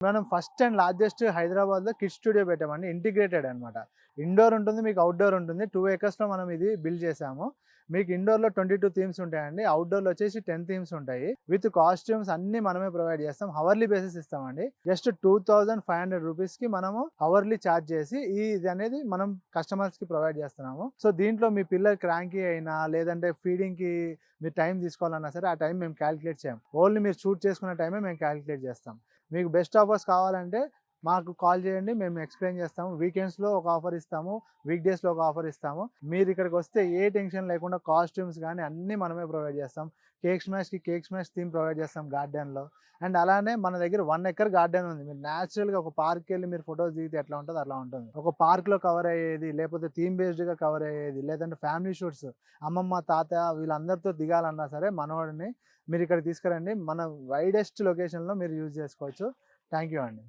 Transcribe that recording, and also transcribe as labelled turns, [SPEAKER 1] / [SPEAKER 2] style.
[SPEAKER 1] మనం first and largest హైదరాబాద్‌లో kids studio పెట్టామండి. ఇంటిగ్రేటెడ్ అనమాట. ఇండోర్ ఉంటుంది, మీకు ఔట్‌డోర్ ఉంటుంది. 2 ఎకర్స్‌లో మనం ఇది బిల్డ్ చేసాము. మీకు ఇండోర్‌లో 22 థీమ్స్ ఉంటాయండి. ఔట్‌డోర్‌లో వచ్చేసి 10 థీమ్స్ ఉంటాయి. విత్ కాస్ట్యూమ్స్ అన్నీ మనమే ప్రొవైడ్ చేస్తాం. హవర్లీ బేసిస్ ఇస్తామండి. జస్ట్ 2500 రూపీస్‌కి మనము హవర్లీ చార్జ్ చేసి ఇదనేది మనం కస్టమర్స్‌కి ప్రొవైడ్ చేస్తున్నాము. సో, దీంట్లో మీ పిల్లలు క్రాంకీ అయినా, లేదంటే ఫీడింగ్‌కి మీరు టైం తీసుకోవాలన్నా సరే, ఆ టైం మేము కాలిక్యులేట్ చేయము. ఓన్లీ మీరు షూట్ చేసుకునే టైమే మేము కాలిక్యులేట్ చేస్తాం. మీకు బెస్ట్ ఆఫర్స్ కావాలంటే మాకు కాల్ చేయండి. మేము ఎక్స్‌ప్లెయిన్ చేస్తాము. వీకెండ్స్‌లో ఒక ఆఫర్ ఇస్తాము. వీక్ డేస్‌లో ఒక ఆఫర్ ఇస్తాము. మీరు ఇక్కడికి వస్తే ఏ టెన్షన్ లేకుండా కాస్ట్యూమ్స్ గానీ అన్నీ మనమే ప్రొవైడ్ చేస్తాం. కేక్ స్మాష్‌కి థీమ్ ప్రొవైడ్ చేస్తాం గార్డెన్‌లో. అండ్ అలానే మన దగ్గర 1 ఎకర్ గార్డెన్ ఉంది. మీరు నేచురల్‌గా ఒక పార్క్‌కెళ్ళి మీరు ఫోటోస్ దిగితే ఎట్లా ఉంటదో అట్లా ఉంటుంది. ఒక పార్క్‌లో కవర్ అయ్యేది, లేకపోతే థీమ్ బేస్డ్‌గా కవర్ అయ్యేది, లేదంటే ఫ్యామిలీ షూట్స్ అమ్మమ్మ, తాతయ్య వీళ్ళందరితో దిగాలన్నా సరే మనోడిని మీరు ఇక్కడికి తీసుకురండి. మన వైడెస్ట్ లొకేషన్‌లో మీరు యూజ్ చేసుకోవచ్చు. థాంక్ యూ అండి.